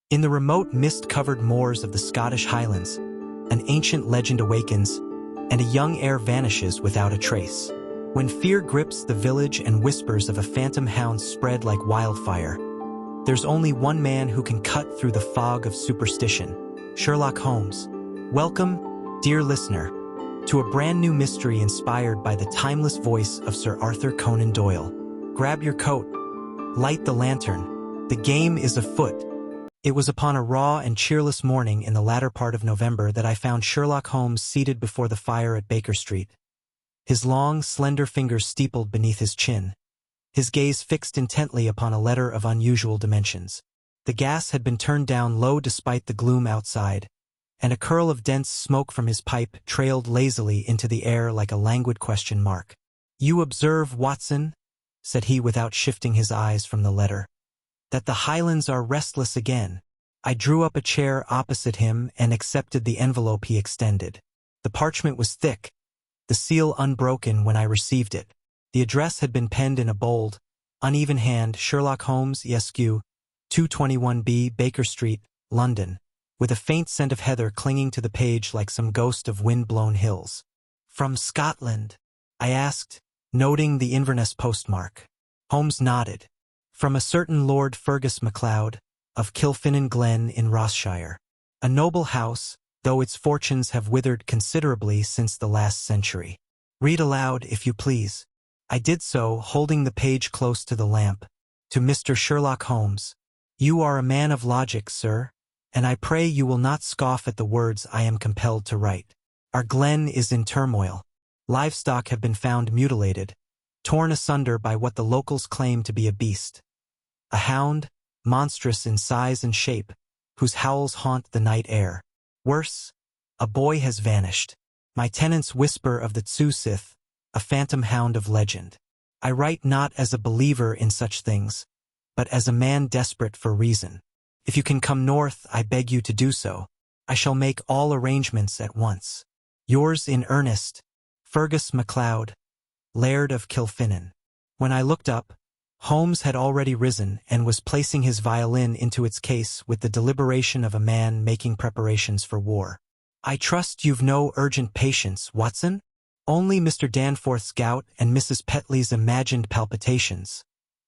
In the remote mist-covered moors of the Scottish Highlands, an ancient legend awakens, and a young heir vanishes without a trace. When fear grips the village and whispers of a phantom hound spread like wildfire, there's only one man who can cut through the fog of superstition: Sherlock Holmes. Welcome, dear listener, to a brand new mystery inspired by the timeless voice of Sir Arthur Conan Doyle. Grab your coat, light the lantern. The game is afoot. It was upon a raw and cheerless morning in the latter part of November that I found Sherlock Holmes seated before the fire at Baker Street, his long, slender fingers steepled beneath his chin, his gaze fixed intently upon a letter of unusual dimensions. The gas had been turned down low despite the gloom outside, and a curl of dense smoke from his pipe trailed lazily into the air like a languid question mark. "You observe, Watson," said he without shifting his eyes from the letter, "that the Highlands are restless again." I drew up a chair opposite him and accepted the envelope he extended. The parchment was thick, the seal unbroken when I received it. The address had been penned in a bold, uneven hand: Sherlock Holmes, Esq., 221B, Baker Street, London, with a faint scent of heather clinging to the page like some ghost of wind-blown hills. "From Scotland?" I asked, noting the Inverness postmark. Holmes nodded. "From a certain Lord Fergus MacLeod, of Kilfinnan Glen in Rossshire. A noble house, though its fortunes have withered considerably since the last century. Read aloud, if you please." I did so, holding the page close to the lamp. "To Mr. Sherlock Holmes. You are a man of logic, sir, and I pray you will not scoff at the words I am compelled to write. Our glen is in turmoil. Livestock have been found mutilated, torn asunder by what the locals claim to be a beast. A hound, monstrous in size and shape, whose howls haunt the night air. Worse, a boy has vanished. My tenants whisper of the Tsusith, a phantom hound of legend. I write not as a believer in such things, but as a man desperate for reason. If you can come north, I beg you to do so. I shall make all arrangements at once. Yours in earnest, Fergus MacLeod, Laird of Kilfinnan." When I looked up, Holmes had already risen and was placing his violin into its case with the deliberation of a man making preparations for war. "I trust you've no urgent patients, Watson?" "Only Mr. Danforth's gout and Mrs. Petley's imagined palpitations,"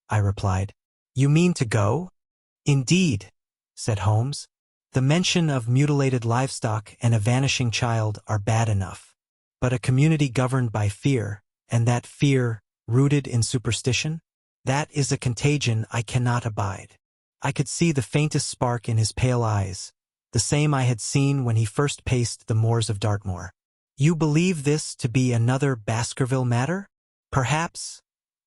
I replied. "You mean to go?" "Indeed," said Holmes. "The mention of mutilated livestock and a vanishing child are bad enough. But a community governed by fear, and that fear rooted in superstition? That is a contagion I cannot abide." I could see the faintest spark in his pale eyes, the same I had seen when he first paced the moors of Dartmoor. "You believe this to be another Baskerville matter?" "Perhaps,"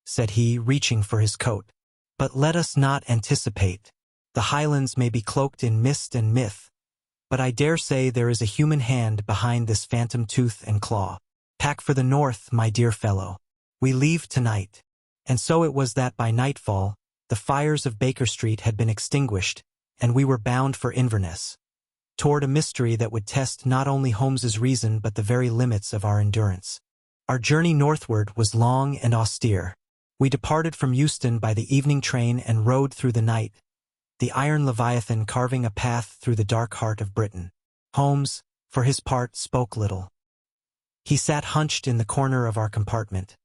said he, reaching for his coat. "But let us not anticipate. The Highlands may be cloaked in mist and myth, but I dare say there is a human hand behind this phantom tooth and claw. Pack for the north, my dear fellow. We leave tonight." And so it was that by nightfall, the fires of Baker Street had been extinguished, and we were bound for Inverness, toward a mystery that would test not only Holmes's reason but the very limits of our endurance. Our journey northward was long and austere. We departed from Euston by the evening train and rode through the night, the iron Leviathan carving a path through the dark heart of Britain. Holmes, for his part, spoke little. He sat hunched in the corner of our compartment,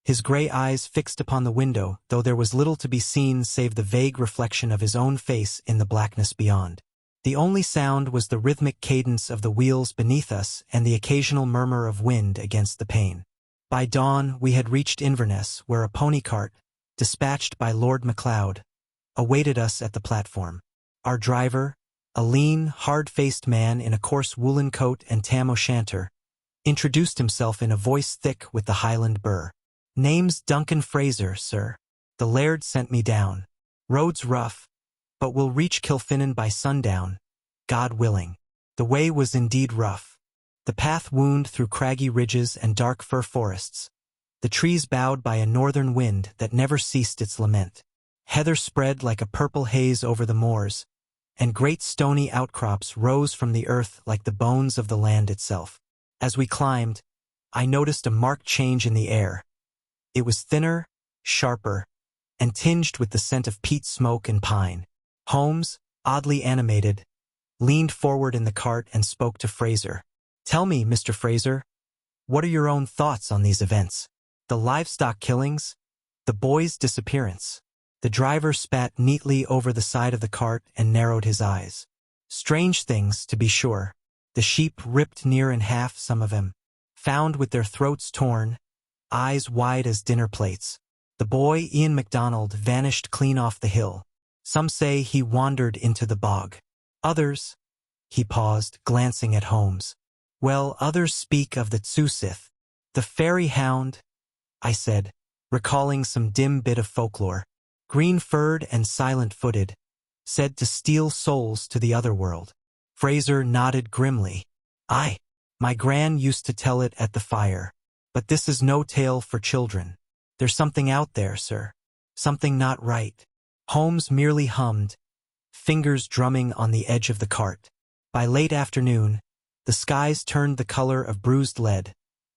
his gray eyes fixed upon the window, though there was little to be seen save the vague reflection of his own face in the blackness beyond. The only sound was the rhythmic cadence of the wheels beneath us and the occasional murmur of wind against the pane. By dawn we had reached Inverness, where a pony cart, dispatched by Lord MacLeod, awaited us at the platform. Our driver, a lean, hard-faced man in a coarse woolen coat and tam o'shanter, introduced himself in a voice thick with the Highland burr. "Name's Duncan Fraser, sir. The Laird sent me down. Road's rough, but we'll reach Kilfinnan by sundown, God willing." The way was indeed rough. The path wound through craggy ridges and dark fir forests, the trees bowed by a northern wind that never ceased its lament. Heather spread like a purple haze over the moors, and great stony outcrops rose from the earth like the bones of the land itself. As we climbed, I noticed a marked change in the air. It was thinner, sharper, and tinged with the scent of peat smoke and pine. "Holmes," oddly animated, leaned forward in the cart and spoke to Fraser. "Tell me, Mr. Fraser, what are your own thoughts on these events? The livestock killings? The boy's disappearance?" The driver spat neatly over the side of the cart and narrowed his eyes. "Strange things, to be sure. The sheep ripped near in half, some of them. Found with their throats torn, eyes wide as dinner plates. The boy, Ian MacDonald, vanished clean off the hill. Some say he wandered into the bog. Others—" He paused, glancing at Holmes. "Well, others speak of the Tsusith, the fairy hound," I said, recalling some dim bit of folklore. "Green-furred and silent-footed, said to steal souls to the other world." Fraser nodded grimly. "Aye, my gran used to tell it at the fire. But this is no tale for children. There's something out there, sir. Something not right." Holmes merely hummed, fingers drumming on the edge of the cart. By late afternoon, the skies turned the color of bruised lead,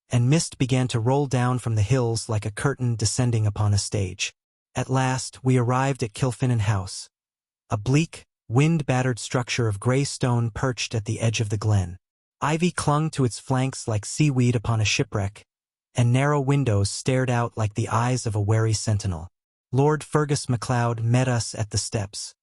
and mist began to roll down from the hills like a curtain descending upon a stage. At last, we arrived at Kilfinnan House, a bleak, wind-battered structure of gray stone perched at the edge of the glen. Ivy clung to its flanks like seaweed upon a shipwreck, and narrow windows stared out like the eyes of a wary sentinel. Lord Fergus MacLeod met us at the steps.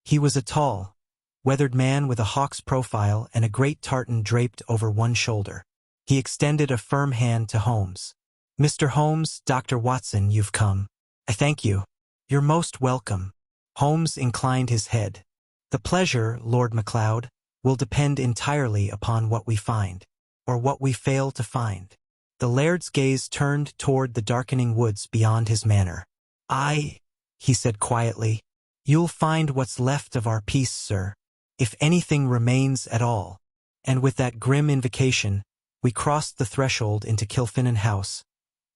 He was a tall, weathered man with a hawk's profile and a great tartan draped over one shoulder. He extended a firm hand to Holmes. "Mr. Holmes, Dr. Watson, you've come. I thank you. You're most welcome." Holmes inclined his head. "The pleasure, Lord MacLeod, will depend entirely upon what we find, or what we fail to find." The laird's gaze turned toward the darkening woods beyond his manor. "Aye," he said quietly, "you'll find what's left of our peace, sir, if anything remains at all." And with that grim invocation, we crossed the threshold into Kilfinnan House,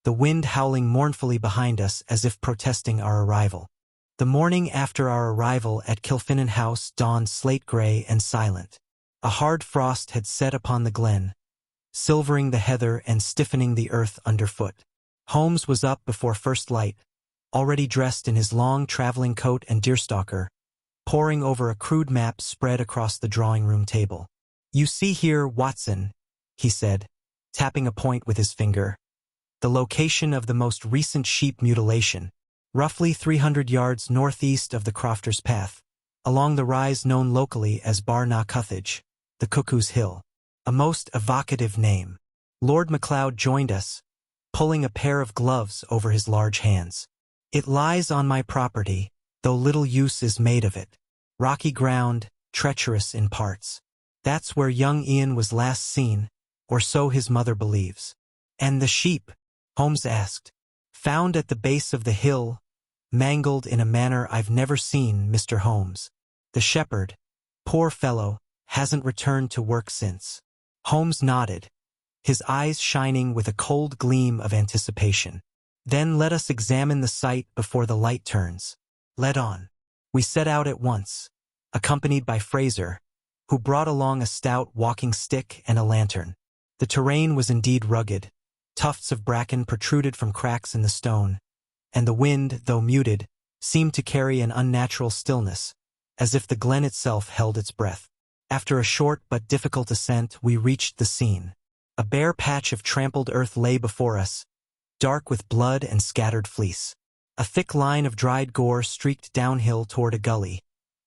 the wind howling mournfully behind us as if protesting our arrival. The morning after our arrival at Kilfinnan House dawned slate-gray and silent. A hard frost had set upon the glen, silvering the heather and stiffening the earth underfoot. Holmes was up before first light, already dressed in his long traveling coat and deerstalker, poring over a crude map spread across the drawing-room table. "You see here, Watson," he said, tapping a point with his finger, "the location of the most recent sheep mutilation, roughly 300 yards northeast of the Crofter's Path, along the rise known locally as Bar na Cuthage, the Cuckoo's Hill." A most evocative name. Lord MacLeod joined us, pulling a pair of gloves over his large hands. "It lies on my property, though little use is made of it. Rocky ground, treacherous in parts. That's where young Ian was last seen, or so his mother believes." "And the sheep?" Holmes asked. "Found at the base of the hill, mangled in a manner I've never seen, Mr. Holmes. The shepherd, poor fellow, hasn't returned to work since." Holmes nodded, his eyes shining with a cold gleam of anticipation. "Then let us examine the site before the light turns. Let on." We set out at once, accompanied by Fraser, who brought along a stout walking stick and a lantern. The terrain was indeed rugged. Tufts of bracken protruded from cracks in the stone, and the wind, though muted, seemed to carry an unnatural stillness, as if the glen itself held its breath. After a short but difficult ascent, we reached the scene. A bare patch of trampled earth lay before us, dark with blood and scattered fleece. A thick line of dried gore streaked downhill toward a gully,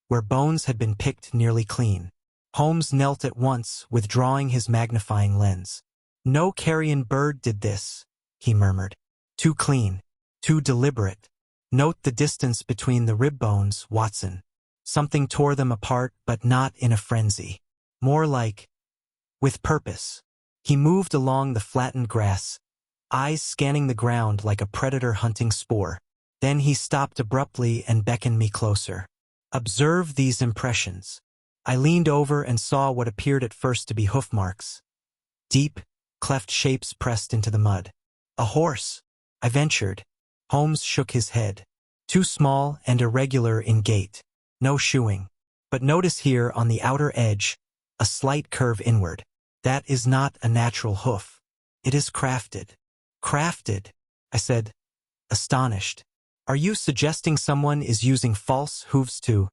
where bones had been picked nearly clean. Holmes knelt at once, withdrawing his magnifying lens. "No carrion bird did this," he murmured. "Too clean, too deliberate. Note the distance between the rib bones, Watson. Something tore them apart, but not in a frenzy. More like, with purpose." He moved along the flattened grass, eyes scanning the ground like a predator hunting spoor. Then he stopped abruptly and beckoned me closer. "Observe these impressions." I leaned over and saw what appeared at first to be hoof marks. Deep, cleft shapes pressed into the mud. "A horse," I ventured. Holmes shook his head. "Too small and irregular in gait. No shoeing. But notice here on the outer edge, a slight curve inward. That is not a natural hoof. It is crafted." "Crafted?" I said, astonished. "Are you suggesting someone is using false hooves to—"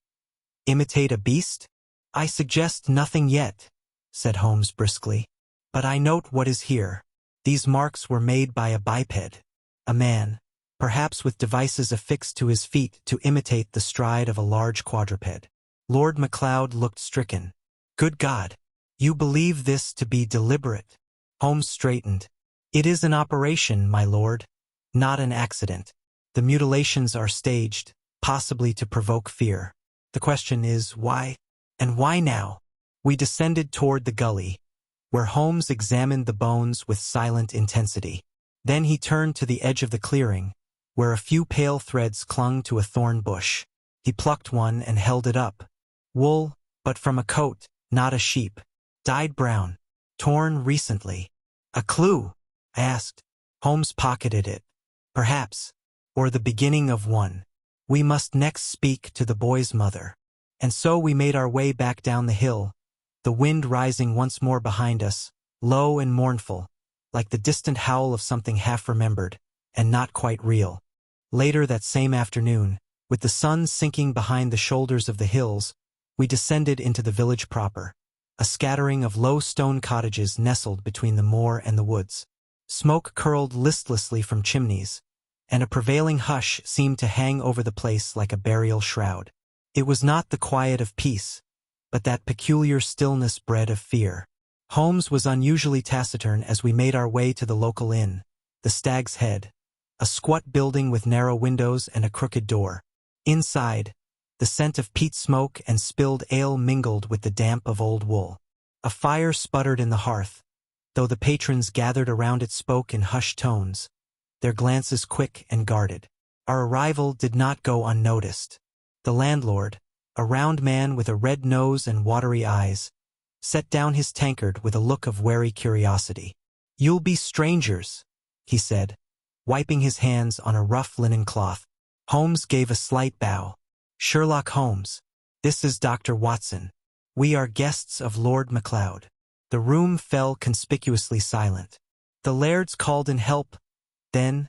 Imitate a beast? I suggest nothing yet, said Holmes briskly. But I note what is here. These marks were made by a biped, a man, perhaps with devices affixed to his feet to imitate the stride of a large quadruped. Lord MacLeod looked stricken. Good God! You believe this to be deliberate? Holmes straightened. It is an operation, my lord, not an accident. The mutilations are staged, possibly to provoke fear. The question is, why? And why now? We descended toward the gully, where Holmes examined the bones with silent intensity. Then he turned to the edge of the clearing, where a few pale threads clung to a thorn bush. He plucked one and held it up. Wool, but from a coat, not a sheep. Dyed brown. Torn recently. A clue? I asked. Holmes pocketed it. Perhaps. Or the beginning of one. We must next speak to the boy's mother. And so we made our way back down the hill, the wind rising once more behind us, low and mournful, like the distant howl of something half-remembered, and not quite real. Later that same afternoon, with the sun sinking behind the shoulders of the hills, we descended into the village proper, a scattering of low stone cottages nestled between the moor and the woods. Smoke curled listlessly from chimneys, and a prevailing hush seemed to hang over the place like a burial shroud. It was not the quiet of peace, but that peculiar stillness bred of fear. Holmes was unusually taciturn as we made our way to the local inn, the Stag's Head, a squat building with narrow windows and a crooked door. Inside, the scent of peat smoke and spilled ale mingled with the damp of old wool. A fire sputtered in the hearth, though the patrons gathered around it spoke in hushed tones, their glances quick and guarded. Our arrival did not go unnoticed. The landlord, a round man with a red nose and watery eyes, set down his tankard with a look of wary curiosity. "You'll be strangers," he said, wiping his hands on a rough linen cloth. Holmes gave a slight bow. "Sherlock Holmes, this is Dr. Watson. We are guests of Lord MacLeod." The room fell conspicuously silent. "The lairds called in help, then,"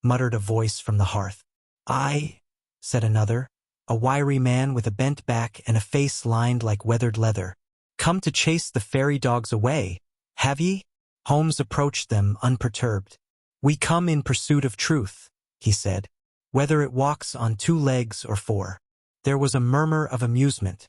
muttered a voice from the hearth. "Aye," said another, a wiry man with a bent back and a face lined like weathered leather. "Come to chase the fairy dogs away, have ye?" Holmes approached them unperturbed. "We come in pursuit of truth," he said, "whether it walks on 2 legs or 4. There was a murmur of amusement,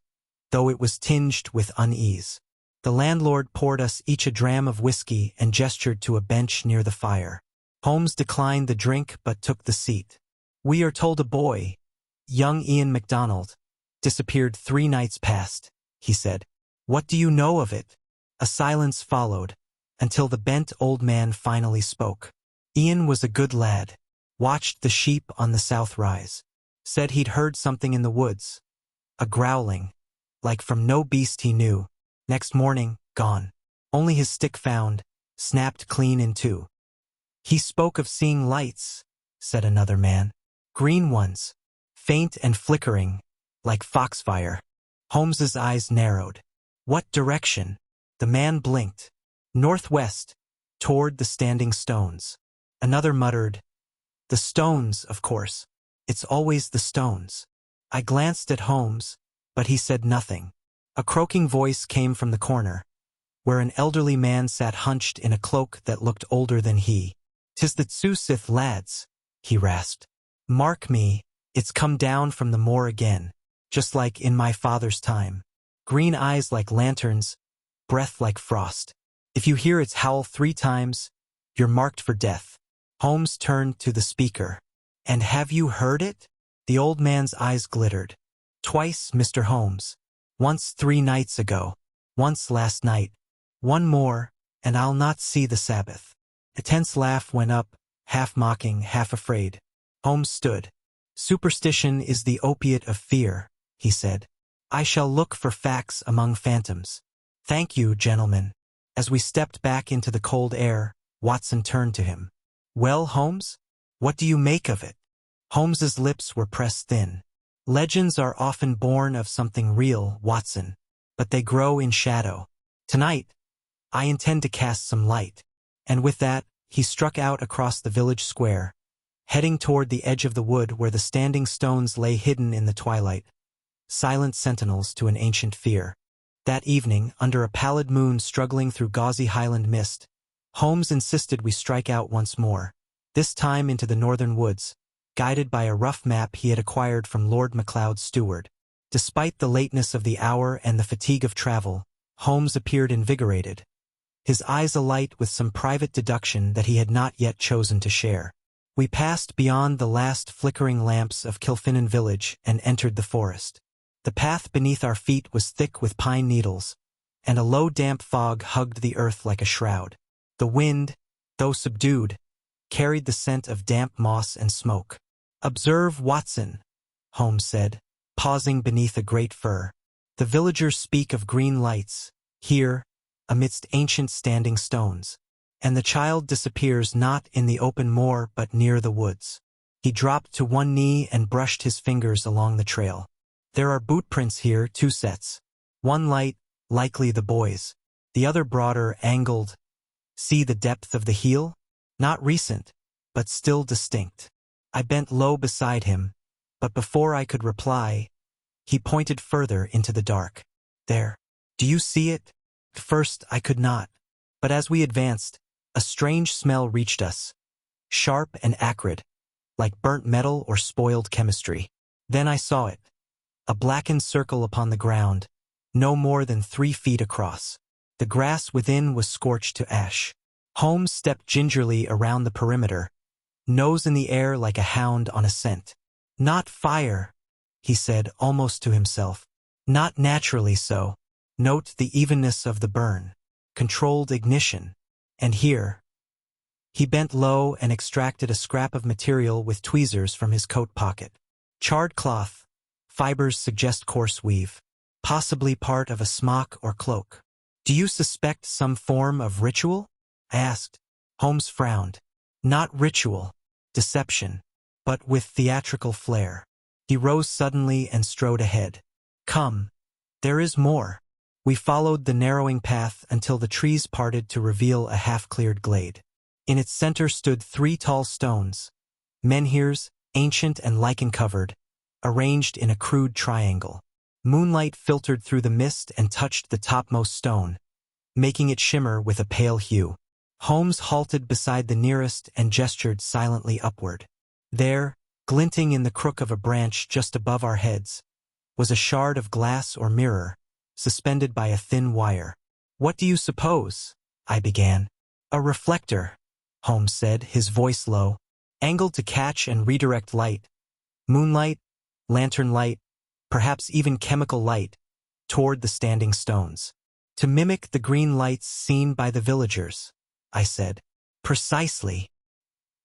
though it was tinged with unease. The landlord poured us each a dram of whiskey and gestured to a bench near the fire. Holmes declined the drink but took the seat. "We are told a boy, young Ian MacDonald, disappeared 3 nights past," he said. "What do you know of it?" A silence followed, until the bent old man finally spoke. "Ian was a good lad, watched the sheep on the south rise. Said he'd heard something in the woods, a growling, like from no beast he knew. Next morning, gone. Only his stick found, snapped clean in 2. He spoke of seeing lights," said another man. "Green ones, faint and flickering, like foxfire." Holmes's eyes narrowed. "What direction?" The man blinked. "Northwest, toward the standing stones." Another muttered, "The stones, of course. It's always the stones." I glanced at Holmes, but he said nothing. A croaking voice came from the corner, where an elderly man sat hunched in a cloak that looked older than he. "'Tis the Tsusith lads," he rasped. "Mark me, it's come down from the moor again, just like in my father's time. Green eyes like lanterns, breath like frost. If you hear its howl 3 times, you're marked for death." Holmes turned to the speaker. "And have you heard it?" The old man's eyes glittered. "Twice, Mr. Holmes. Once 3 nights ago. Once last night. One more, and I'll not see the Sabbath." A tense laugh went up, half mocking, half afraid. Holmes stood. "Superstition is the opiate of fear," he said. "I shall look for facts among phantoms. Thank you, gentlemen." As we stepped back into the cold air, Watson turned to him. "Well, Holmes? What do you make of it?" Holmes's lips were pressed thin. "Legends are often born of something real, Watson, but they grow in shadow. Tonight, I intend to cast some light." And with that, he struck out across the village square, heading toward the edge of the wood where the standing stones lay hidden in the twilight, silent sentinels to an ancient fear. That evening, under a pallid moon struggling through gauzy Highland mist, Holmes insisted we strike out once more, this time into the northern woods, guided by a rough map he had acquired from Lord MacLeod's steward. Despite the lateness of the hour and the fatigue of travel, Holmes appeared invigorated, his eyes alight with some private deduction that he had not yet chosen to share. We passed beyond the last flickering lamps of Kilfinnan village and entered the forest. The path beneath our feet was thick with pine needles, and a low damp fog hugged the earth like a shroud. The wind, though subdued, carried the scent of damp moss and smoke. "Observe, Watson," Holmes said, pausing beneath a great fir. "The villagers speak of green lights, here, amidst ancient standing stones. And the child disappears not in the open moor but near the woods." He dropped to one knee and brushed his fingers along the trail. "There are boot prints here, 2 sets. One light, likely the boy's. The other broader, angled. See the depth of the heel? Not recent, but still distinct." I bent low beside him, but before I could reply, he pointed further into the dark. "There. Do you see it?" At first I could not, but as we advanced, a strange smell reached us, sharp and acrid, like burnt metal or spoiled chemistry. Then I saw it, a blackened circle upon the ground, no more than 3 feet across. The grass within was scorched to ash. Holmes stepped gingerly around the perimeter, nose in the air like a hound on a scent. "Not fire," he said almost to himself. "Not naturally so. Note the evenness of the burn. Controlled ignition. And here." He bent low and extracted a scrap of material with tweezers from his coat pocket. "Charred cloth. Fibers suggest coarse weave. Possibly part of a smock or cloak." "Do you suspect some form of ritual?" I asked. Holmes frowned. "Not ritual. Deception. But with theatrical flair." He rose suddenly and strode ahead. "Come. There is more." We followed the narrowing path until the trees parted to reveal a half-cleared glade. In its center stood 3 tall stones, menhirs, ancient and lichen-covered, arranged in a crude triangle. Moonlight filtered through the mist and touched the topmost stone, making it shimmer with a pale hue. Holmes halted beside the nearest and gestured silently upward. There, glinting in the crook of a branch just above our heads, was a shard of glass or mirror, suspended by a thin wire. "What do you suppose?" I began. "A reflector," Holmes said, his voice low, "angled to catch and redirect light. Moonlight, lantern light, perhaps even chemical light, toward the standing stones. To mimic the green lights seen by the villagers," I said. "Precisely."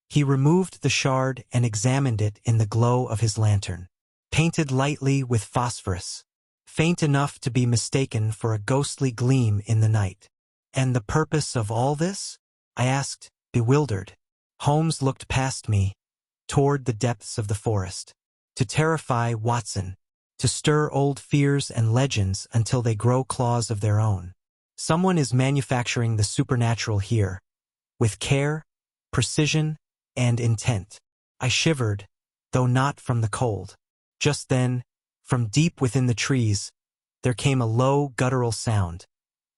He removed the shard and examined it in the glow of his lantern. Painted lightly with phosphorus, faint enough to be mistaken for a ghostly gleam in the night. "And the purpose of all this?" I asked, bewildered. Holmes looked past me, toward the depths of the forest. "To terrify, Watson. To stir old fears and legends until they grow claws of their own. Someone is manufacturing the supernatural here, with care, precision, and intent." I shivered, though not from the cold. Just then, from deep within the trees, there came a low, guttural sound,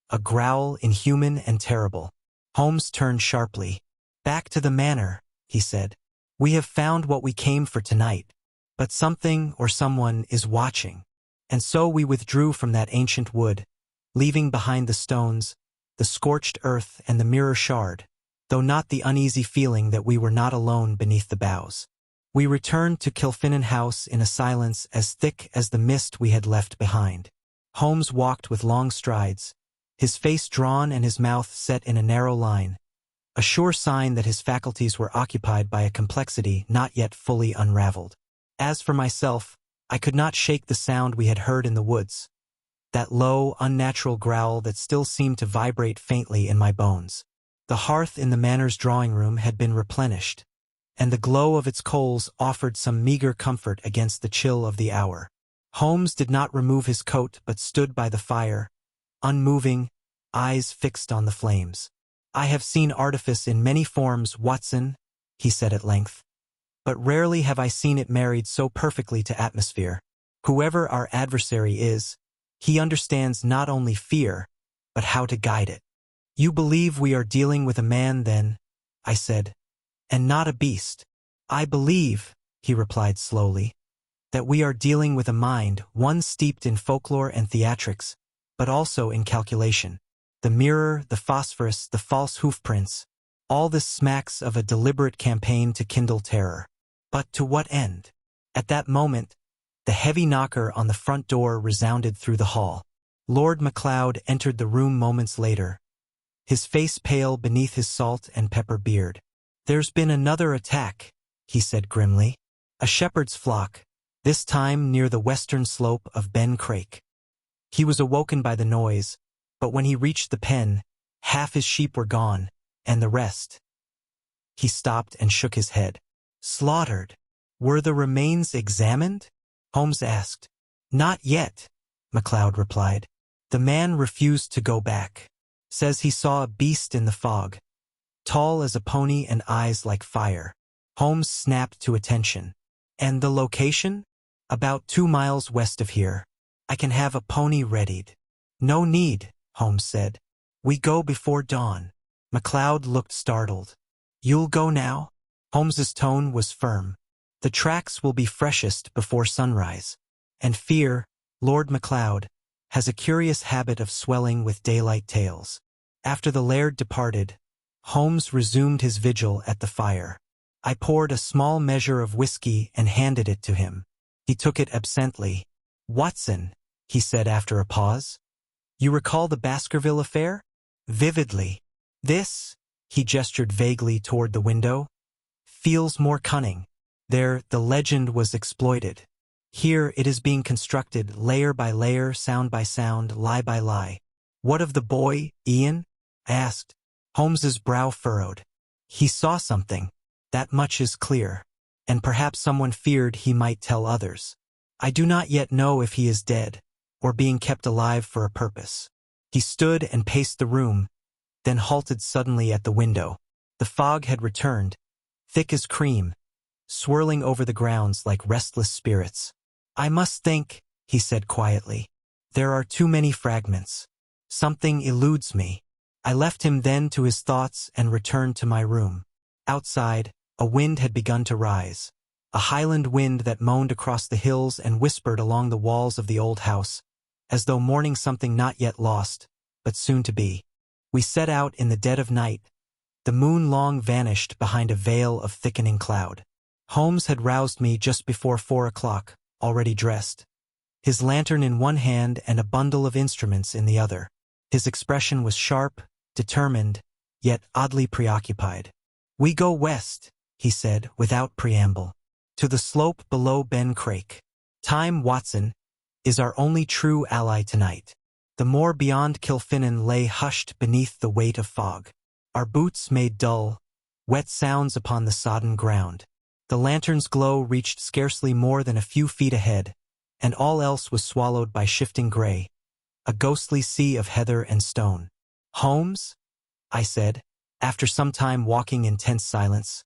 a growl inhuman and terrible. Holmes turned sharply. "Back to the manor," he said. "We have found what we came for tonight, but something or someone is watching." And so we withdrew from that ancient wood, leaving behind the stones, the scorched earth and the mirror shard, though not the uneasy feeling that we were not alone beneath the boughs. We returned to Kilfinnan House in a silence as thick as the mist we had left behind. Holmes walked with long strides, his face drawn and his mouth set in a narrow line, a sure sign that his faculties were occupied by a complexity not yet fully unraveled. As for myself, I could not shake the sound we had heard in the woods, that low, unnatural growl that still seemed to vibrate faintly in my bones. The hearth in the manor's drawing-room had been replenished, and the glow of its coals offered some meager comfort against the chill of the hour. Holmes did not remove his coat but stood by the fire, unmoving, eyes fixed on the flames. "I have seen artifice in many forms, Watson," he said at length, "but rarely have I seen it married so perfectly to atmosphere. Whoever our adversary is, he understands not only fear, but how to guide it. You believe we are dealing with a man then, I said, and not a beast. I believe, he replied slowly, that we are dealing with a mind, one steeped in folklore and theatrics, but also in calculation. The mirror, the phosphorus, the false hoofprints, all this smacks of a deliberate campaign to kindle terror. But to what end? At that moment, the heavy knocker on the front door resounded through the hall. Lord MacLeod entered the room moments later, his face pale beneath his salt and pepper beard. There's been another attack, he said grimly. A shepherd's flock, this time near the western slope of Ben Crake. He was awoken by the noise, but when he reached the pen, half his sheep were gone, and the rest. He stopped and shook his head. Slaughtered. Were the remains examined? Holmes asked. Not yet, MacLeod replied. The man refused to go back. Says he saw a beast in the fog, tall as a pony and eyes like fire. Holmes snapped to attention. And the location? About 2 miles west of here. I can have a pony readied. No need, Holmes said. We go before dawn. MacLeod looked startled. You'll go now? Holmes's tone was firm. The tracks will be freshest before sunrise. And fear, Lord MacLeod, has a curious habit of swelling with daylight tales. After the laird departed, Holmes resumed his vigil at the fire. I poured a small measure of whiskey and handed it to him. He took it absently. Watson, he said after a pause. You recall the Baskerville affair? Vividly. This, he gestured vaguely toward the window, feels more cunning. There, the legend was exploited. Here, it is being constructed layer by layer, sound by sound, lie by lie. What of the boy, Ian? I asked. Holmes's brow furrowed. He saw something. That much is clear. And perhaps someone feared he might tell others. I do not yet know if he is dead, or being kept alive for a purpose. He stood and paced the room, then halted suddenly at the window. The fog had returned, thick as cream, swirling over the grounds like restless spirits. I must think, he said quietly. There are too many fragments. Something eludes me. I left him then to his thoughts and returned to my room. Outside, a wind had begun to rise, a Highland wind that moaned across the hills and whispered along the walls of the old house, as though mourning something not yet lost, but soon to be. We set out in the dead of night. The moon long vanished behind a veil of thickening cloud. Holmes had roused me just before 4 o'clock, already dressed, his lantern in one hand and a bundle of instruments in the other. His expression was sharp, determined, yet oddly preoccupied. We go west, he said without preamble, to the slope below Ben Crake. Time, Watson, is our only true ally tonight. The moor beyond Kilfinnan lay hushed beneath the weight of fog. Our boots made dull, wet sounds upon the sodden ground. The lantern's glow reached scarcely more than a few feet ahead, and all else was swallowed by shifting gray, a ghostly sea of heather and stone. Holmes? I said, after some time walking in tense silence.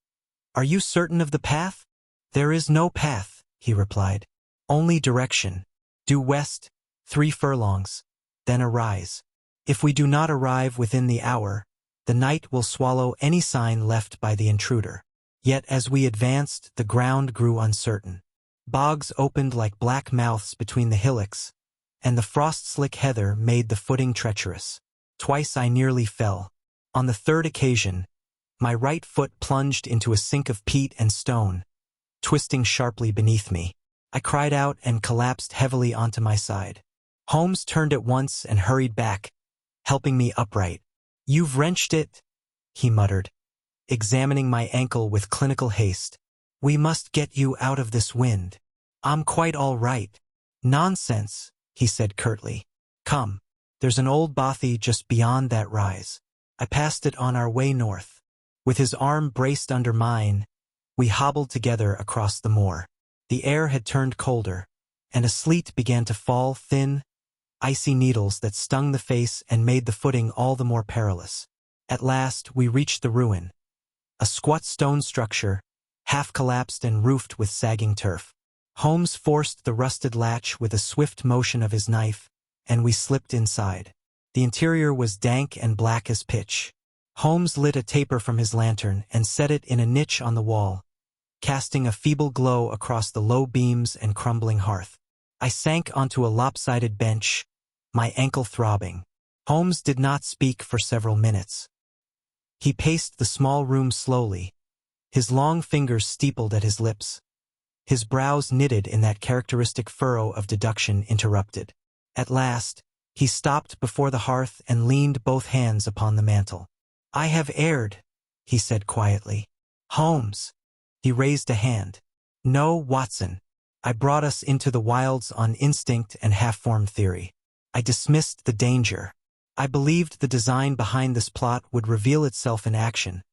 Are you certain of the path? There is no path, he replied. Only direction. Due west, 3 furlongs, then arise. If we do not arrive within the hour, the night will swallow any sign left by the intruder. Yet as we advanced, the ground grew uncertain. Bogs opened like black mouths between the hillocks, and the frost-slick heather made the footing treacherous. Twice I nearly fell. On the third occasion, my right foot plunged into a sink of peat and stone, twisting sharply beneath me. I cried out and collapsed heavily onto my side. Holmes turned at once and hurried back, helping me upright. You've wrenched it, he muttered, examining my ankle with clinical haste. We must get you out of this wind. I'm quite all right. Nonsense, he said curtly. Come, there's an old bothy just beyond that rise. I passed it on our way north. With his arm braced under mine, we hobbled together across the moor. The air had turned colder, and a sleet began to fall, thin, icy needles that stung the face and made the footing all the more perilous. At last we reached the ruin, a squat stone structure, half collapsed and roofed with sagging turf. Holmes forced the rusted latch with a swift motion of his knife, and we slipped inside. The interior was dank and black as pitch. Holmes lit a taper from his lantern and set it in a niche on the wall, casting a feeble glow across the low beams and crumbling hearth. I sank onto a lopsided bench, my ankle throbbing. Holmes did not speak for several minutes. He paced the small room slowly, his long fingers steepled at his lips, his brows knitted in that characteristic furrow of deduction interrupted. At last, he stopped before the hearth and leaned both hands upon the mantel. "I have erred," he said quietly. "Holmes." He raised a hand. "No, Watson. I brought us into the wilds on instinct and half-formed theory. I dismissed the danger. I believed the design behind this plot would reveal itself in action,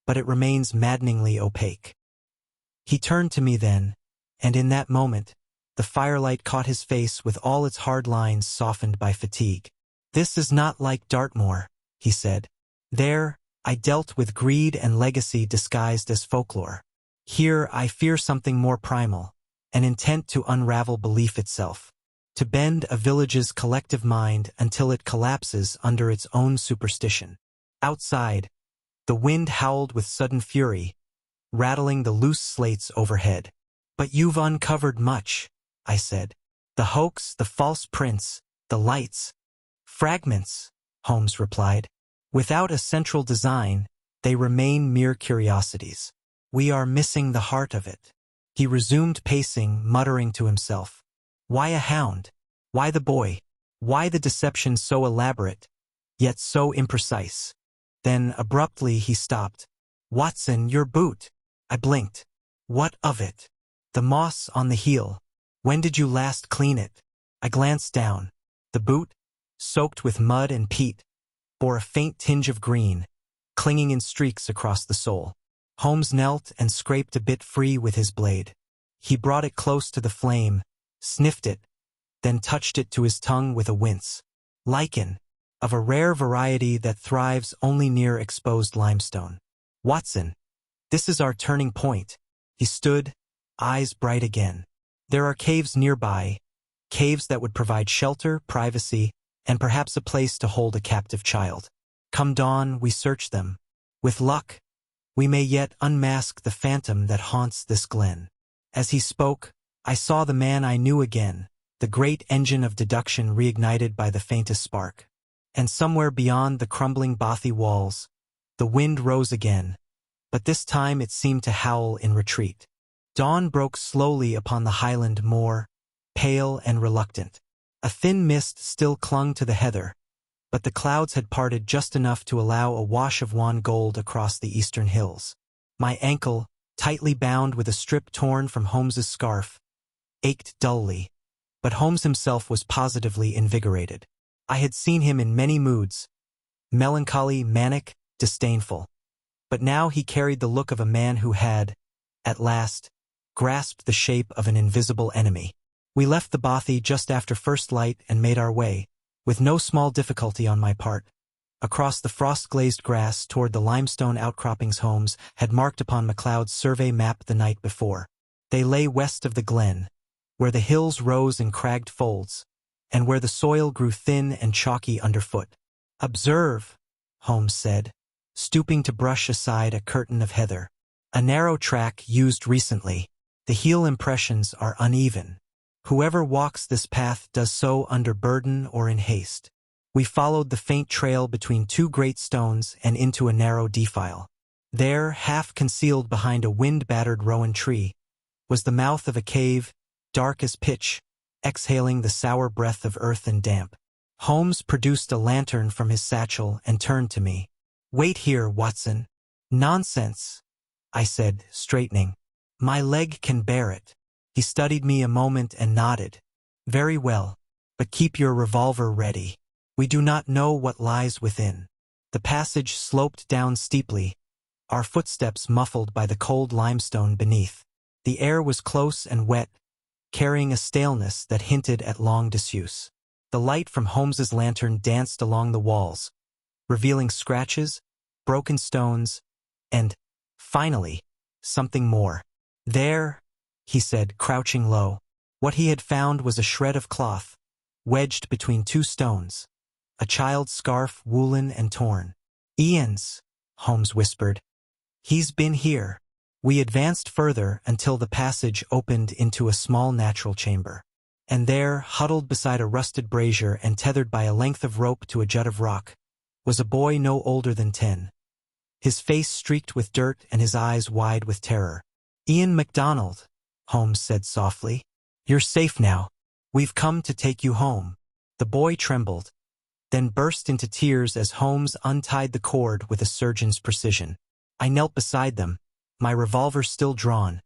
but it remains maddeningly opaque." He turned to me then, and in that moment, the firelight caught his face with all its hard lines softened by fatigue. "This is not like Dartmoor," he said. "There, I dealt with greed and legacy disguised as folklore. Here, I fear something more primal, an intent to unravel belief itself, to bend a village's collective mind until it collapses under its own superstition." Outside, the wind howled with sudden fury, rattling the loose slates overhead. "But you've uncovered much," I said. "The hoax, the false prints, the lights." "Fragments," Holmes replied. "Without a central design, they remain mere curiosities. We are missing the heart of it." He resumed pacing, muttering to himself. "Why a hound? Why the boy? Why the deception so elaborate, yet so imprecise?" Then, abruptly, he stopped. "Watson, your boot!" I blinked. "What of it?" "The moss on the heel. When did you last clean it?" I glanced down. The boot, soaked with mud and peat, bore a faint tinge of green, clinging in streaks across the sole. Holmes knelt and scraped a bit free with his blade. He brought it close to the flame, sniffed it, then touched it to his tongue with a wince. "Lichen, of a rare variety that thrives only near exposed limestone. Watson, this is our turning point." He stood, eyes bright again. "There are caves nearby, caves that would provide shelter, privacy, and perhaps a place to hold a captive child. Come dawn, we search them. With luck, we may yet unmask the phantom that haunts this glen." As he spoke, I saw the man I knew again, the great engine of deduction reignited by the faintest spark. And somewhere beyond the crumbling bothy walls, the wind rose again, but this time it seemed to howl in retreat. Dawn broke slowly upon the Highland moor, pale and reluctant. A thin mist still clung to the heather, but the clouds had parted just enough to allow a wash of wan gold across the eastern hills. My ankle, tightly bound with a strip torn from Holmes's scarf, ached dully, but Holmes himself was positively invigorated. I had seen him in many moods, melancholy, manic, disdainful. But now he carried the look of a man who had, at last, grasped the shape of an invisible enemy. We left the bothy just after first light and made our way, with no small difficulty on my part, across the frost-glazed grass toward the limestone outcroppings Holmes had marked upon MacLeod's survey map the night before. They lay west of the glen, where the hills rose in cragged folds, and where the soil grew thin and chalky underfoot. "Observe," Holmes said, stooping to brush aside a curtain of heather. "A narrow track used recently. The heel impressions are uneven. Whoever walks this path does so under burden or in haste." We followed the faint trail between two great stones and into a narrow defile. There, half concealed behind a wind-battered rowan tree, was the mouth of a cave, dark as pitch, exhaling the sour breath of earth and damp. Holmes produced a lantern from his satchel and turned to me. "Wait here, Watson." "Nonsense," I said, straightening. "My leg can bear it." He studied me a moment and nodded. "Very well, but keep your revolver ready. We do not know what lies within." The passage sloped down steeply, our footsteps muffled by the cold limestone beneath. The air was close and wet, carrying a staleness that hinted at long disuse. The light from Holmes's lantern danced along the walls, revealing scratches, broken stones, and, finally, something more. There, he said, crouching low. What he had found was a shred of cloth, wedged between two stones. A child's scarf, woolen and torn. Ian's, Holmes whispered. He's been here. We advanced further until the passage opened into a small natural chamber. And there, huddled beside a rusted brazier and tethered by a length of rope to a jut of rock, was a boy no older than 10. His face streaked with dirt and his eyes wide with terror. Ian MacDonald, Holmes said softly. You're safe now. We've come to take you home. The boy trembled, then burst into tears as Holmes untied the cord with a surgeon's precision. I knelt beside them, my revolver still drawn,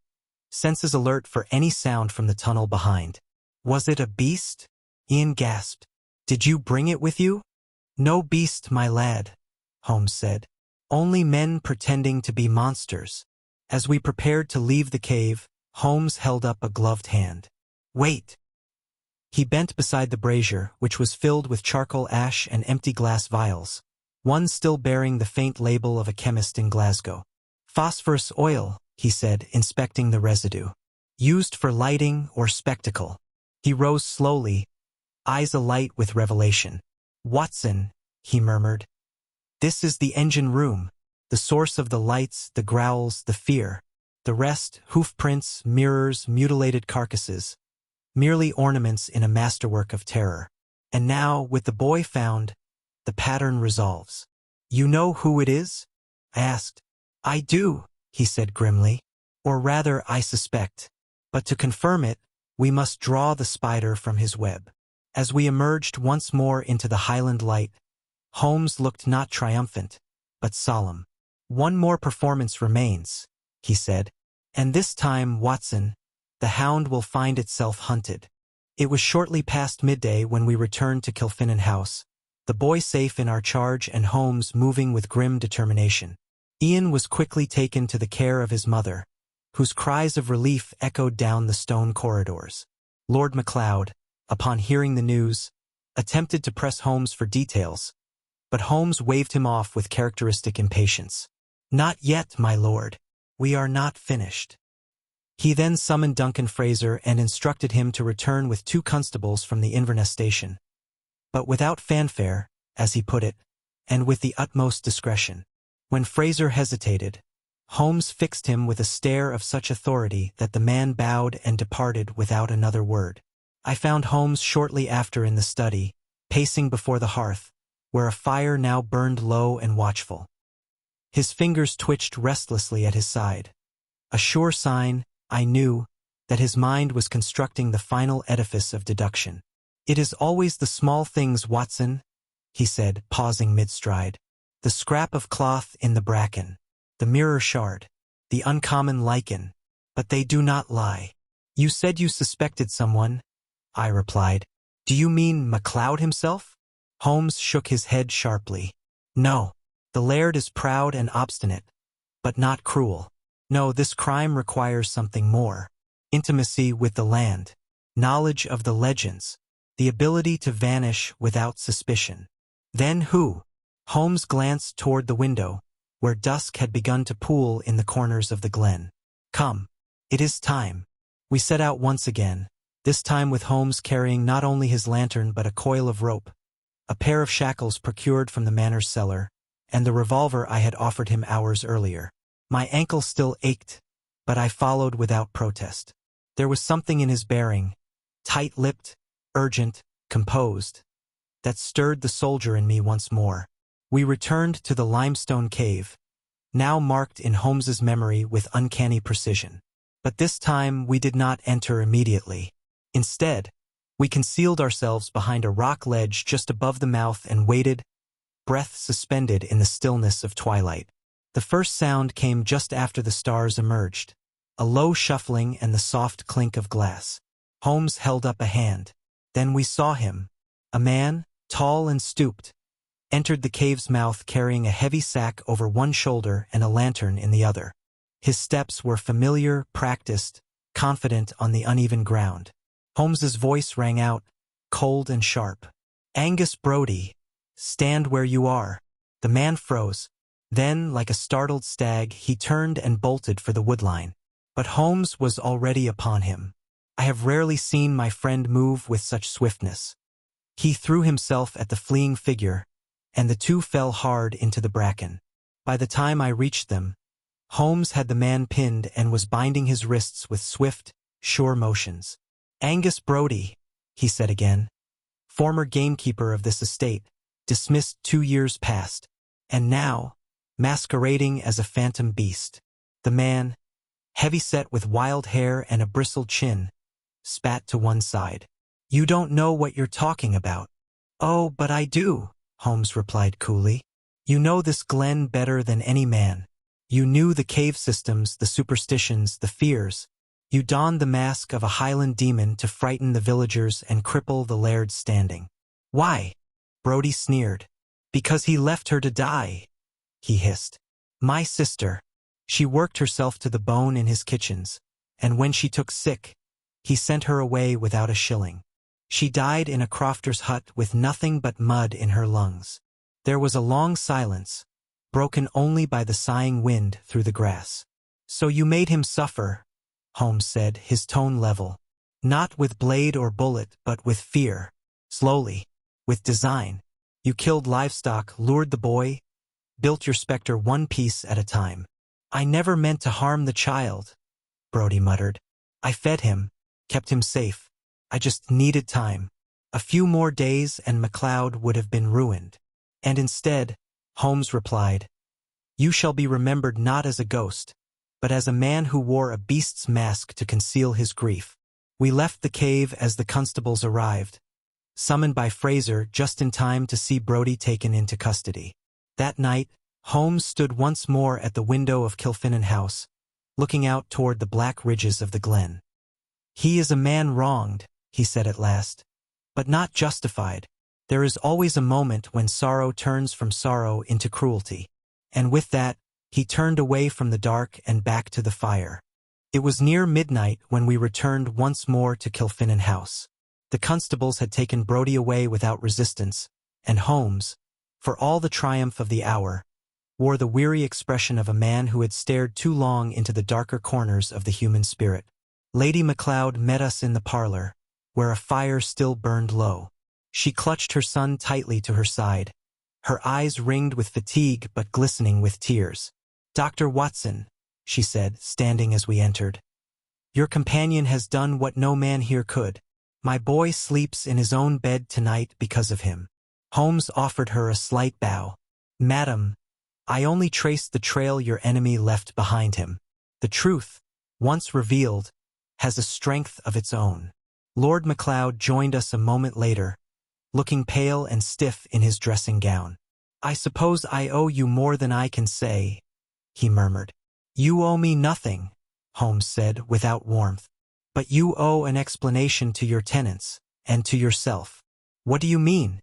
senses alert for any sound from the tunnel behind. Was it a beast? Ian gasped. Did you bring it with you? No beast, my lad, Holmes said. Only men pretending to be monsters. As we prepared to leave the cave, Holmes held up a gloved hand. Wait. He bent beside the brazier, which was filled with charcoal ash and empty glass vials, one still bearing the faint label of a chemist in Glasgow. Phosphorus oil, he said, inspecting the residue. Used for lighting or spectacle. He rose slowly, eyes alight with revelation. Watson, he murmured. This is the engine room, the source of the lights, the growls, the fear. The rest, hoof prints, mirrors, mutilated carcasses. Merely ornaments in a masterwork of terror. And now, with the boy found, the pattern resolves. You know who it is? I asked. I do, he said grimly. Or rather, I suspect. But to confirm it, we must draw the spider from his web. As we emerged once more into the Highland light, Holmes looked not triumphant, but solemn. One more performance remains, he said. And this time, Watson, the hound will find itself hunted. It was shortly past midday when we returned to Kilfinnan House, the boy safe in our charge and Holmes moving with grim determination. Ian was quickly taken to the care of his mother, whose cries of relief echoed down the stone corridors. Lord MacLeod, upon hearing the news, attempted to press Holmes for details, but Holmes waved him off with characteristic impatience. Not yet, my lord. We are not finished. He then summoned Duncan Fraser and instructed him to return with 2 constables from the Inverness station, but without fanfare, as he put it, and with the utmost discretion. When Fraser hesitated, Holmes fixed him with a stare of such authority that the man bowed and departed without another word. I found Holmes shortly after in the study, pacing before the hearth, where a fire now burned low and watchful. His fingers twitched restlessly at his side. A sure sign, I knew, that his mind was constructing the final edifice of deduction. It is always the small things, Watson, he said, pausing mid-stride. The scrap of cloth in the bracken, the mirror shard, the uncommon lichen, but they do not lie. You said you suspected someone, I replied. Do you mean MacLeod himself? Holmes shook his head sharply. No, the laird is proud and obstinate, but not cruel. No, this crime requires something more. Intimacy with the land, knowledge of the legends, the ability to vanish without suspicion. Then who? Holmes glanced toward the window, where dusk had begun to pool in the corners of the glen. Come, it is time. We set out once again, this time with Holmes carrying not only his lantern but a coil of rope, a pair of shackles procured from the manor's cellar, and the revolver I had offered him hours earlier. My ankle still ached, but I followed without protest. There was something in his bearing, tight-lipped, urgent, composed, that stirred the soldier in me once more. We returned to the limestone cave, now marked in Holmes's memory with uncanny precision. But this time we did not enter immediately. Instead, we concealed ourselves behind a rock ledge just above the mouth and waited, breath suspended in the stillness of twilight. The first sound came just after the stars emerged, a low shuffling and the soft clink of glass. Holmes held up a hand. Then we saw him, a man, tall and stooped, entered the cave's mouth carrying a heavy sack over one shoulder and a lantern in the other. His steps were familiar, practiced, confident on the uneven ground. Holmes's voice rang out, cold and sharp. Angus Brodie, stand where you are. The man froze. Then, like a startled stag, he turned and bolted for the woodline. But Holmes was already upon him. I have rarely seen my friend move with such swiftness. He threw himself at the fleeing figure, and the two fell hard into the bracken. By the time I reached them, Holmes had the man pinned and was binding his wrists with swift, sure motions. "Angus Brodie," he said again, "former gamekeeper of this estate, dismissed 2 years past, and now, masquerading as a phantom beast." The man, heavy-set with wild hair and a bristled chin, spat to one side. "You don't know what you're talking about." "Oh, but I do," Holmes replied coolly. "You know this glen better than any man. You knew the cave systems, the superstitions, the fears. You donned the mask of a Highland demon to frighten the villagers and cripple the laird's standing." "Why?" Brodie sneered. "Because he left her to die," he hissed. "My sister. She worked herself to the bone in his kitchens, and when she took sick, he sent her away without a shilling. She died in a crofter's hut with nothing but mud in her lungs." There was a long silence, broken only by the sighing wind through the grass. "So you made him suffer," Holmes said, his tone level. "Not with blade or bullet, but with fear. Slowly. With design. You killed livestock, lured the boy, built your specter one piece at a time." "I never meant to harm the child," Brodie muttered. "I fed him, kept him safe. I just needed time. A few more days and MacLeod would have been ruined. And instead," Holmes replied, "you shall be remembered not as a ghost, but as a man who wore a beast's mask to conceal his grief." We left the cave as the constables arrived, summoned by Fraser just in time to see Brodie taken into custody. That night, Holmes stood once more at the window of Kilfinnan House, looking out toward the black ridges of the glen. "He is a man wronged," he said at last, "but not justified. There is always a moment when sorrow turns from sorrow into cruelty." And with that, he turned away from the dark and back to the fire. It was near midnight when we returned once more to Kilfinnan House. The constables had taken Brodie away without resistance, and Holmes, for all the triumph of the hour, wore the weary expression of a man who had stared too long into the darker corners of the human spirit. Lady MacLeod met us in the parlor, where a fire still burned low. She clutched her son tightly to her side, her eyes ringed with fatigue but glistening with tears. "Dr. Watson," she said, standing as we entered, "your companion has done what no man here could. My boy sleeps in his own bed tonight because of him." Holmes offered her a slight bow. "Madam, I only traced the trail your enemy left behind him. The truth, once revealed, has a strength of its own." Lord MacLeod joined us a moment later, looking pale and stiff in his dressing gown. "I suppose I owe you more than I can say," he murmured. "You owe me nothing," Holmes said without warmth. "But you owe an explanation to your tenants, and to yourself." "What do you mean?"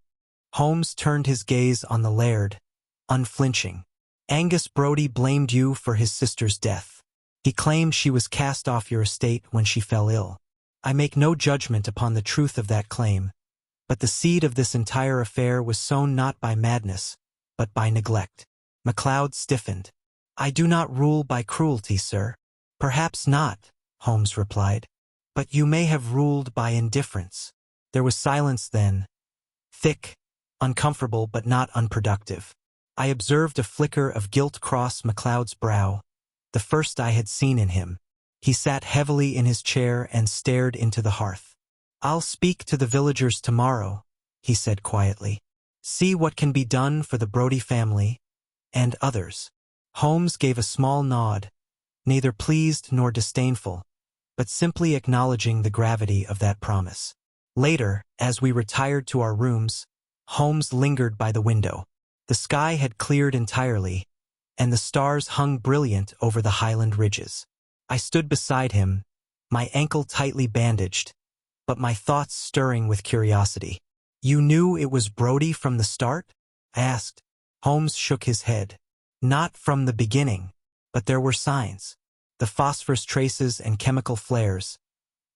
Holmes turned his gaze on the laird, unflinching. "Angus Brodie blamed you for his sister's death. He claimed she was cast off your estate when she fell ill. I make no judgment upon the truth of that claim, but the seed of this entire affair was sown not by madness, but by neglect." MacLeod stiffened. "I do not rule by cruelty, sir." "Perhaps not," Holmes replied, "but you may have ruled by indifference." There was silence then, thick, uncomfortable but not unproductive. I observed a flicker of guilt cross MacLeod's brow, the first I had seen in him. He sat heavily in his chair and stared into the hearth. "I'll speak to the villagers tomorrow," he said quietly. "See what can be done for the Brodie family, and others." Holmes gave a small nod, neither pleased nor disdainful, but simply acknowledging the gravity of that promise. Later, as we retired to our rooms, Holmes lingered by the window. The sky had cleared entirely, and the stars hung brilliant over the Highland ridges. I stood beside him, my ankle tightly bandaged, but my thoughts stirring with curiosity. "You knew it was Brodie from the start?" I asked. Holmes shook his head. "Not from the beginning, but there were signs. The phosphorus traces and chemical flares,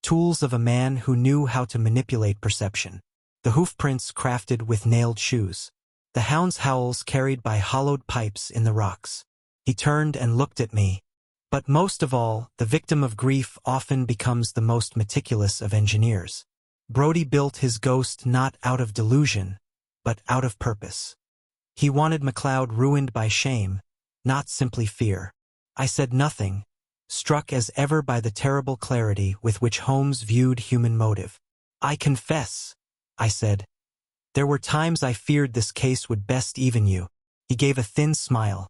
tools of a man who knew how to manipulate perception. The hoofprints crafted with nailed shoes. The hound's howls carried by hollowed pipes in the rocks." He turned and looked at me, But most of all, the victim of grief often becomes the most meticulous of engineers. Brodie built his ghost not out of delusion, but out of purpose. He wanted MacLeod ruined by shame, not simply fear. I said nothing, struck as ever by the terrible clarity with which Holmes viewed human motive. "I confess," I said, "there were times I feared this case would best even you." He gave a thin smile.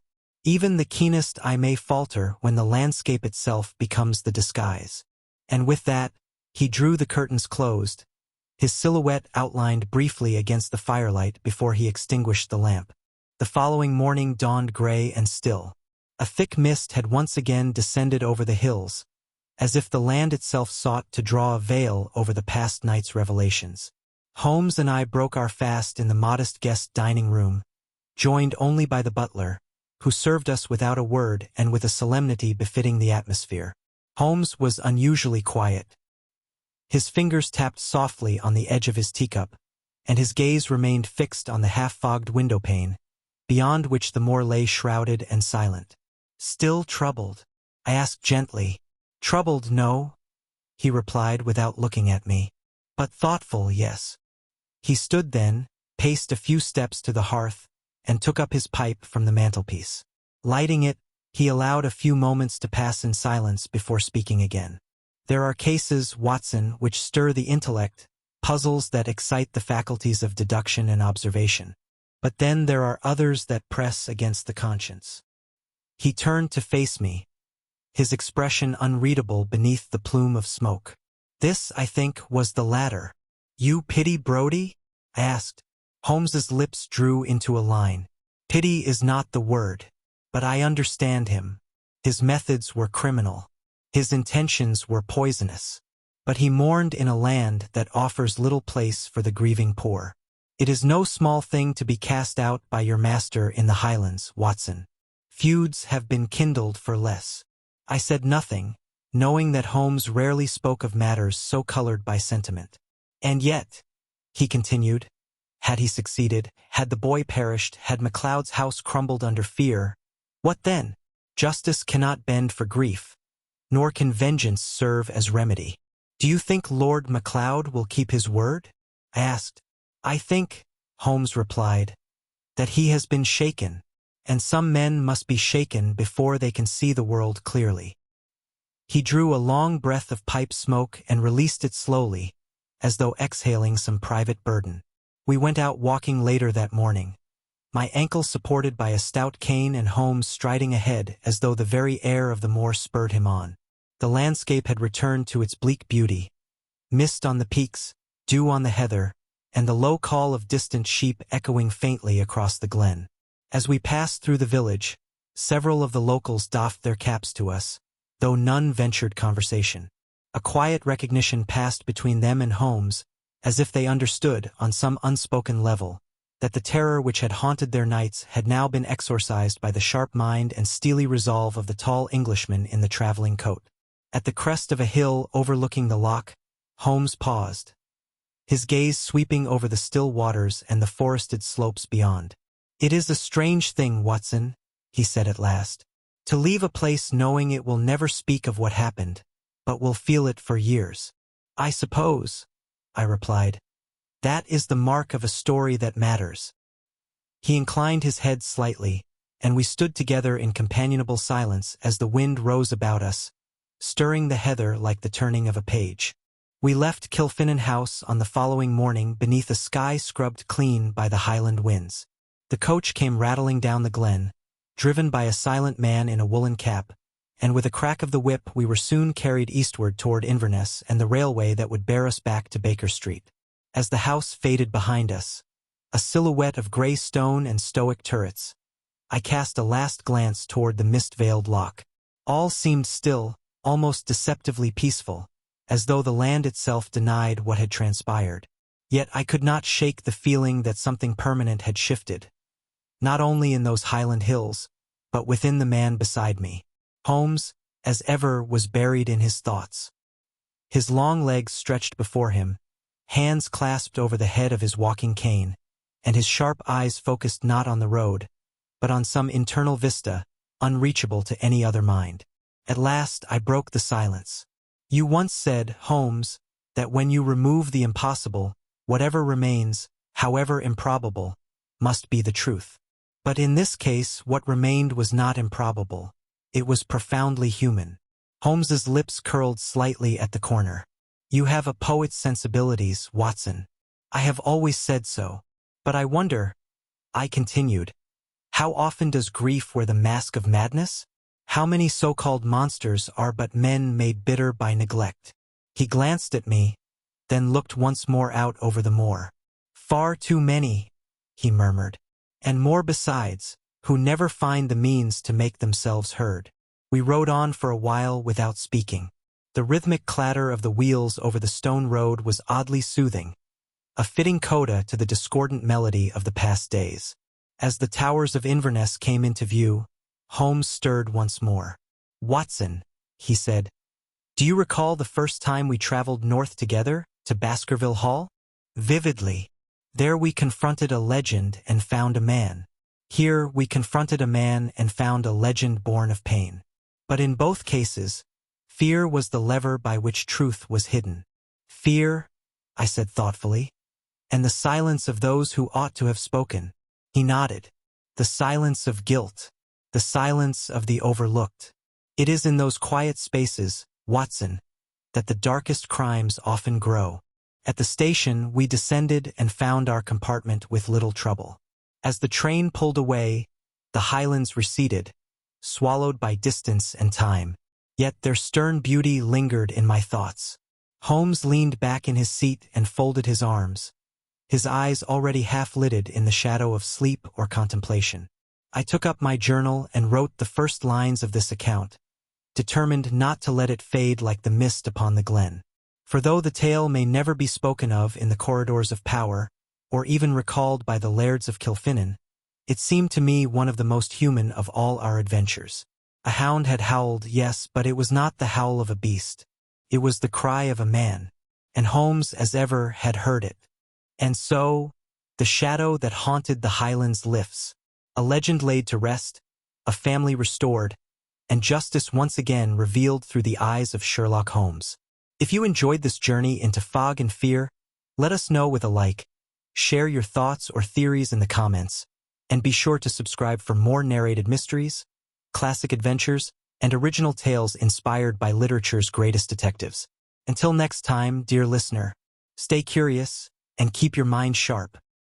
"Even the keenest eye may falter when the landscape itself becomes the disguise." And with that, he drew the curtains closed, his silhouette outlined briefly against the firelight before he extinguished the lamp. The following morning dawned gray and still. A thick mist had once again descended over the hills, as if the land itself sought to draw a veil over the past night's revelations. Holmes and I broke our fast in the modest guest dining room, joined only by the butler, who served us without a word and with a solemnity befitting the atmosphere. Holmes was unusually quiet. His fingers tapped softly on the edge of his teacup, and his gaze remained fixed on the half-fogged windowpane, beyond which the moor lay shrouded and silent. "Still troubled?" I asked gently. "Troubled, no," he replied without looking at me. "But thoughtful, yes." He stood then, paced a few steps to the hearth, and took up his pipe from the mantelpiece. Lighting it, he allowed a few moments to pass in silence before speaking again. "There are cases, Watson, which stir the intellect, puzzles that excite the faculties of deduction and observation. But then there are others that press against the conscience." He turned to face me, his expression unreadable beneath the plume of smoke. "This, I think, was the latter." "You pity Brodie?" I asked. Holmes's lips drew into a line. "Pity is not the word, but I understand him. His methods were criminal. His intentions were poisonous. But he mourned in a land that offers little place for the grieving poor. It is no small thing to be cast out by your master in the Highlands, Watson. Feuds have been kindled for less." I said nothing, knowing that Holmes rarely spoke of matters so colored by sentiment. "And yet," he continued, "had he succeeded, had the boy perished, had MacLeod's house crumbled under fear, what then? Justice cannot bend for grief, nor can vengeance serve as remedy." "Do you think Lord MacLeod will keep his word?" I asked. "I think," Holmes replied, "that he has been shaken, and some men must be shaken before they can see the world clearly." He drew a long breath of pipe smoke and released it slowly, as though exhaling some private burden. We went out walking later that morning, my ankle supported by a stout cane and Holmes striding ahead as though the very air of the moor spurred him on. The landscape had returned to its bleak beauty, mist on the peaks, dew on the heather, and the low call of distant sheep echoing faintly across the glen. As we passed through the village, several of the locals doffed their caps to us, though none ventured conversation. A quiet recognition passed between them and Holmes, as if they understood, on some unspoken level, that the terror which had haunted their nights had now been exorcised by the sharp mind and steely resolve of the tall Englishman in the traveling coat. At the crest of a hill overlooking the loch, Holmes paused, his gaze sweeping over the still waters and the forested slopes beyond. "It is a strange thing, Watson," he said at last, "to leave a place knowing it will never speak of what happened, but will feel it for years." "I suppose," I replied, "that is the mark of a story that matters." He inclined his head slightly, and we stood together in companionable silence as the wind rose about us, stirring the heather like the turning of a page. We left Kilfinnan House on the following morning beneath a sky scrubbed clean by the Highland winds. The coach came rattling down the glen, driven by a silent man in a woolen cap, and with a crack of the whip we were soon carried eastward toward Inverness and the railway that would bear us back to Baker Street. As the house faded behind us, a silhouette of grey stone and stoic turrets, I cast a last glance toward the mist-veiled loch. All seemed still, almost deceptively peaceful, as though the land itself denied what had transpired. Yet I could not shake the feeling that something permanent had shifted, not only in those Highland hills, but within the man beside me. Holmes, as ever, was buried in his thoughts. His long legs stretched before him, hands clasped over the head of his walking cane, and his sharp eyes focused not on the road, but on some internal vista, unreachable to any other mind. At last I broke the silence. You once said, Holmes, that when you remove the impossible, whatever remains, however improbable, must be the truth. But in this case, what remained was not improbable. It was profoundly human. Holmes's lips curled slightly at the corner. You have a poet's sensibilities, Watson. I have always said so. But I wonder, I continued, how often does grief wear the mask of madness? How many so-called monsters are but men made bitter by neglect? He glanced at me, then looked once more out over the moor. Far too many, he murmured. And more besides, who never find the means to make themselves heard. We rode on for a while without speaking. The rhythmic clatter of the wheels over the stone road was oddly soothing, a fitting coda to the discordant melody of the past days. As the towers of Inverness came into view, Holmes stirred once more. Watson, he said, do you recall the first time we traveled north together, to Baskerville Hall? Vividly. There we confronted a legend and found a man. Here we confronted a man and found a legend born of pain. But in both cases, fear was the lever by which truth was hidden. Fear, I said thoughtfully, and the silence of those who ought to have spoken. He nodded. The silence of guilt, the silence of the overlooked. It is in those quiet spaces, Watson, that the darkest crimes often grow. At the station, we descended and found our compartment with little trouble. As the train pulled away, the Highlands receded, swallowed by distance and time. Yet their stern beauty lingered in my thoughts. Holmes leaned back in his seat and folded his arms, his eyes already half-lidded in the shadow of sleep or contemplation. I took up my journal and wrote the first lines of this account, determined not to let it fade like the mist upon the glen. For though the tale may never be spoken of in the corridors of power, or even recalled by the lairds of Kilfinnan, it seemed to me one of the most human of all our adventures. A hound had howled, yes, but it was not the howl of a beast. It was the cry of a man, and Holmes, as ever, had heard it. And so, the shadow that haunted the Highlands lifts, a legend laid to rest, a family restored, and justice once again revealed through the eyes of Sherlock Holmes. If you enjoyed this journey into fog and fear, let us know with a like, share your thoughts or theories in the comments, and be sure to subscribe for more narrated mysteries, classic adventures, and original tales inspired by literature's greatest detectives. Until next time, dear listener, stay curious and keep your mind sharp.